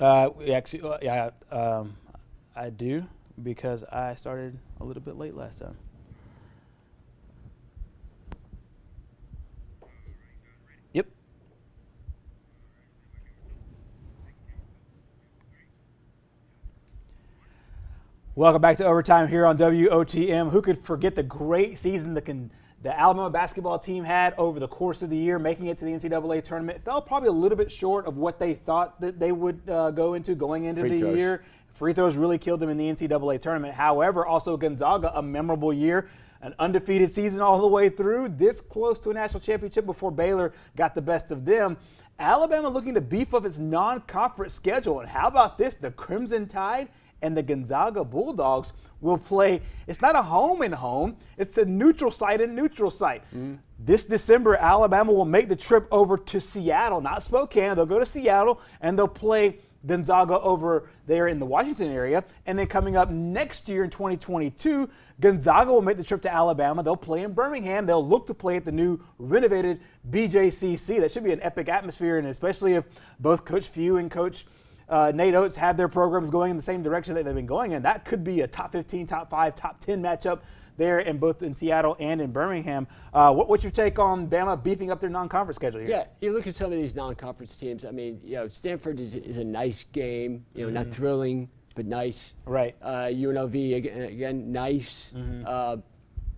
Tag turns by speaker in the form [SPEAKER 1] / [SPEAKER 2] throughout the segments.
[SPEAKER 1] I do because I started a little bit late last time. Yep. Welcome back to Overtime here on WOTM. Who could forget the great season the Alabama basketball team had over the course of the year, making it to the NCAA tournament? It fell probably a little bit short of what they thought that they would going into the year. Free throws really killed them in the NCAA tournament. However, also Gonzaga, a memorable year, an undefeated season all the way through, this close to a national championship before Baylor got the best of them. Alabama looking to beef up its non-conference schedule. And how about this? The Crimson Tide and the Gonzaga Bulldogs will play. It's not a home and home. It's a neutral site and neutral site. This December, Alabama will make the trip over to Seattle, not Spokane. They'll go to Seattle and they'll play Gonzaga over there in the Washington area. And then coming up next year in 2022, Gonzaga will make the trip to Alabama. They'll play in Birmingham. They'll look to play at the new renovated BJCC. That should be an epic atmosphere, and especially if both Coach Few and Coach Nate Oates have their programs going in the same direction that they've been going in. That could be a top 15, top 5, top 10 matchup there in both in Seattle and in Birmingham. What's your take on Bama beefing up their non-conference schedule here?
[SPEAKER 2] Yeah, you look at some of these non-conference teams. I mean, Stanford is a nice game. Not thrilling, but nice.
[SPEAKER 1] Right.
[SPEAKER 2] UNLV again, nice.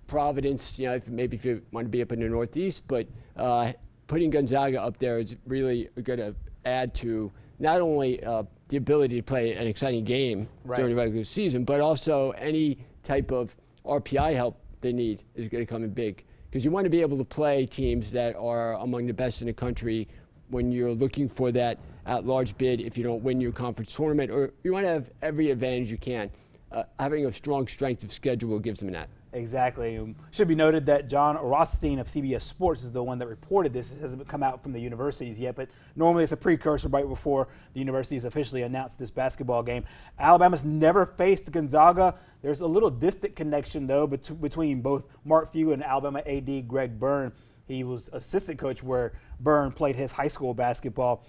[SPEAKER 2] Providence, if you want to be up in the Northeast, but putting Gonzaga up there is really going to add to not only the ability to play an exciting game during the regular season, but also any type of RPI help they need is going to come in big. Because you want to be able to play teams that are among the best in the country when you're looking for that at-large bid if you don't win your conference tournament, or you want to have every advantage you can. Having a strong strength of schedule gives them that.
[SPEAKER 1] Exactly. Should be noted that John Rothstein of CBS Sports is the one that reported this. It hasn't come out from the universities yet, but normally it's a precursor right before the universities officially announced this basketball game. Alabama's never faced Gonzaga. There's a little distant connection, though, between both Mark Few and Alabama AD Greg Byrne. He was assistant coach where Byrne played his high school basketball.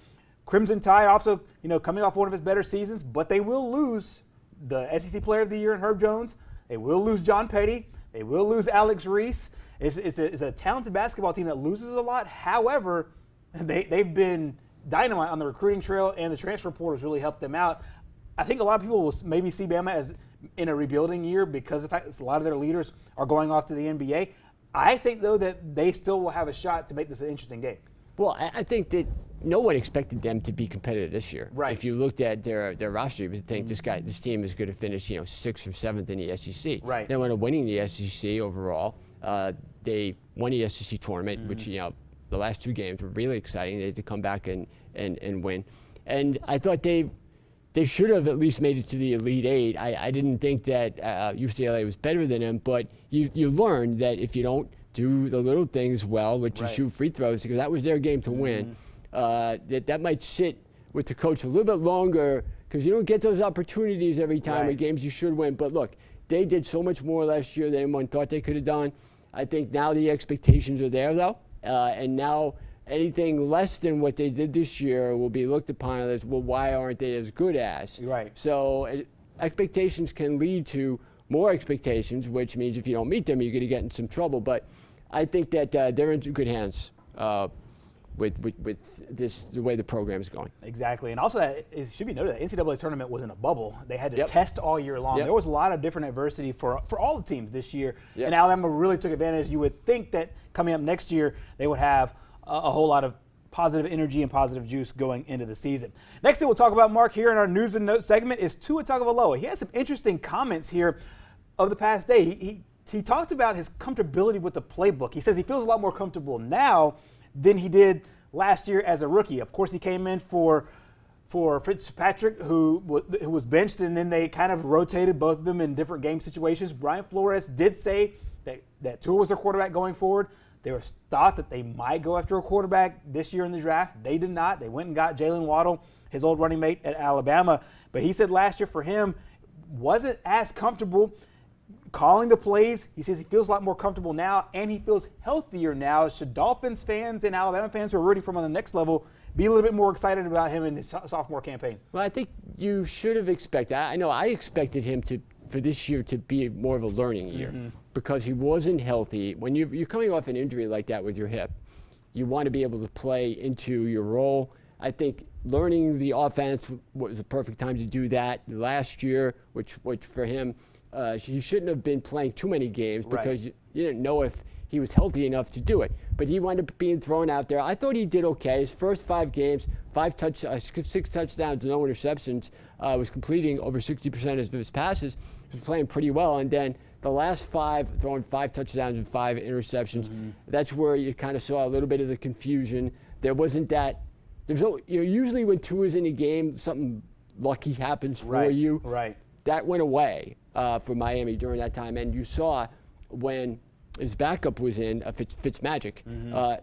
[SPEAKER 1] Crimson Tide also, coming off one of his better seasons, but they will lose the SEC Player of the Year in Herb Jones. They will lose John Petty. They will lose Alex Reese. It's a talented basketball team that loses a lot. However, they've been dynamite on the recruiting trail, and the transfer portal has really helped them out. I think a lot of people will maybe see Bama as in a rebuilding year because of the fact that a lot of their leaders are going off to the NBA. I think, though, that they still will have a shot to make this an interesting game.
[SPEAKER 2] Well, I think that no one expected them to be competitive this year.
[SPEAKER 1] Right.
[SPEAKER 2] If you looked at their roster, you would think this team is going to finish, 6th or 7th in the SEC.
[SPEAKER 1] Right.
[SPEAKER 2] They wound up winning the SEC overall. They won the SEC tournament, which the last 2 games were really exciting. They had to come back and win. And I thought they should have at least made it to the Elite Eight. I didn't think that UCLA was better than them, but you learn that if you don't do the little things well, which is shoot free throws, because that was their game to win. That might sit with the coach a little bit longer because you don't get those opportunities every time in games you should win. But look, they did so much more last year than anyone thought they could have done. I think now the expectations are there, though, and now anything less than what they did this year will be looked upon as, well, why aren't they as good as?
[SPEAKER 1] Right. So
[SPEAKER 2] expectations can lead to more expectations, which means if you don't meet them, you're going to get in some trouble. But I think that they're in good hands with this, the way the program is going.
[SPEAKER 1] Exactly. And also, it should be noted that NCAA tournament was in a bubble. They had to test all year long. There was a lot of different adversity for all the teams this year. And Alabama really took advantage. You would think that coming up next year, they would have a whole lot of positive energy and positive juice going into the season. Next thing we'll talk about, Mark, here in our news and notes segment is Tua Tagovailoa. He had some interesting comments here of the past day. He talked about his comfortability with the playbook. He says he feels a lot more comfortable now than he did last year as a rookie. Of course, he came in for Fitzpatrick, who was benched, and then they kind of rotated both of them in different game situations. Brian Flores did say that Tua was their quarterback going forward. There was thought that they might go after a quarterback this year in the draft. They did not. They went and got Jalen Waddle, his old running mate at Alabama. But he said last year for him wasn't as comfortable calling the plays. He says he feels a lot more comfortable now, and he feels healthier now. Should Dolphins fans and Alabama fans who are rooting for him on the next level be a little bit more excited about him in his sophomore campaign?
[SPEAKER 2] Well, I think you should have expected. I know I expected him for this year to be more of a learning year because he wasn't healthy. When you're coming off an injury like that with your hip, you want to be able to play into your role. I think learning the offense was the perfect time to do that last year, which for him, he shouldn't have been playing too many games because you didn't know if he was healthy enough to do it. But he wound up being thrown out there. I thought he did okay. His first 5 games, 6 touchdowns, no interceptions, was completing over 60% of his passes. He was playing pretty well. And then the last 5, throwing 5 touchdowns and 5 interceptions. That's where you kind of saw a little bit of the confusion. There wasn't that. Usually when Tua's in a game, something lucky happens for you.
[SPEAKER 1] Right.
[SPEAKER 2] That went away for Miami during that time. And you saw when his backup was in, Fitzmagic.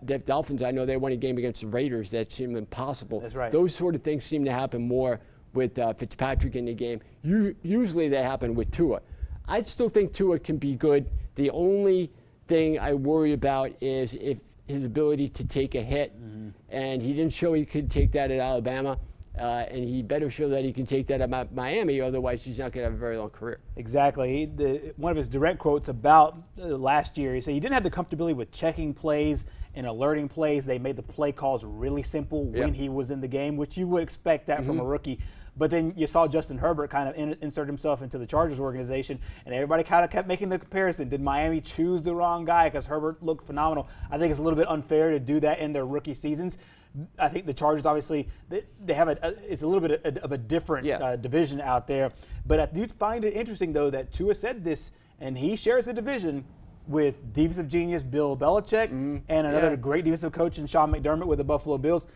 [SPEAKER 2] The Dolphins, I know they won a game against the Raiders that seemed impossible.
[SPEAKER 1] That's right.
[SPEAKER 2] Those sort of things seem to happen more with Fitzpatrick in the game. Usually they happen with Tua. I still think Tua can be good. The only thing I worry about is if his ability to take a hit, and he didn't show he could take that at Alabama. And he better show that he can take that at Miami, otherwise he's not going to have a very long career.
[SPEAKER 1] Exactly. One of his direct quotes about last year, he said he didn't have the comfortability with checking plays and alerting plays. They made the play calls really simple when he was in the game, which you would expect that from a rookie. But then you saw Justin Herbert kind of insert himself into the Chargers organization, and everybody kind of kept making the comparison. Did Miami choose the wrong guy because Herbert looked phenomenal? I think it's a little bit unfair to do that in their rookie seasons. I think the Chargers, obviously, they have it's a little bit of a different division out there. But I do find it interesting, though, that Tua said this, and he shares a division with defensive genius Bill Belichick and another great defensive coach in Sean McDermott with the Buffalo Bills.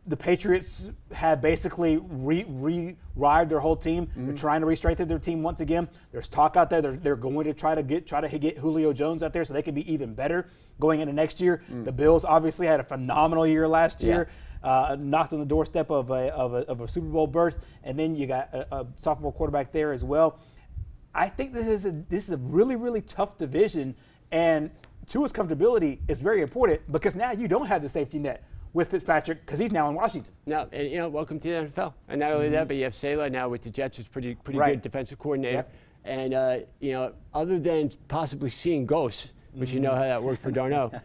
[SPEAKER 1] The Patriots have basically rewired their whole team. They're trying to re-strengthen their team once again. There's talk out there. They're going to try to get Julio Jones out there so they can be even better going into next year. The Bills obviously had a phenomenal year last year, knocked on the doorstep of a Super Bowl berth, and then you got a sophomore quarterback there as well. I think this is a really, really tough division, and Tua's comfortability is very important because now you don't have the safety net with Fitzpatrick because he's now in Washington.
[SPEAKER 2] Now, and welcome to the NFL. And not only that, but you have Saleh now with the Jets, who's pretty good defensive coordinator. And other than possibly seeing ghosts, which you know how that worked for Darno,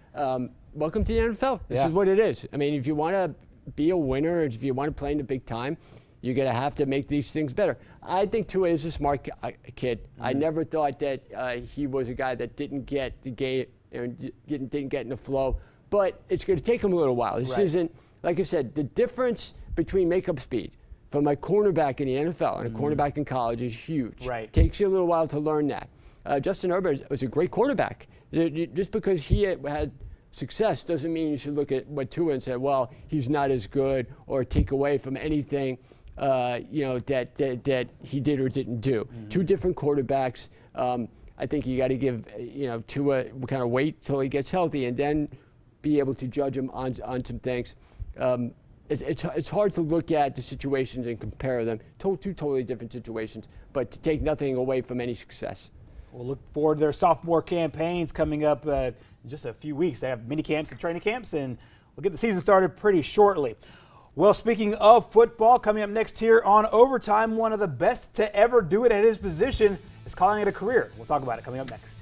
[SPEAKER 2] welcome to the NFL. This is what it is. I mean, if you want to be a winner, if you want to play in the big time, you're going to have to make these things better. I think Tua is a smart kid. I never thought that he was a guy that didn't get the game, didn't get in the flow. But it's going to take him a little while. This isn't, like I said, the difference between makeup speed from a cornerback in the NFL and a cornerback in college is huge.
[SPEAKER 1] Right.
[SPEAKER 2] Takes you a little while to learn that. Justin Herbert was a great quarterback. Just because he had success doesn't mean you should look at what Tua and say, well, he's not as good, or take away from anything that he did or didn't do. 2 different quarterbacks. I think you got to give Tua kind of wait till he gets healthy and then be able to judge him on some things. It's hard to look at the situations and compare them. 2 totally different situations, but to take nothing away from any success.
[SPEAKER 1] We'll look forward to their sophomore campaigns coming up in just a few weeks. They have mini camps and training camps, and we'll get the season started pretty shortly. Well, speaking of football, coming up next here on Overtime, one of the best to ever do it at his position is calling it a career. We'll talk about it coming up next.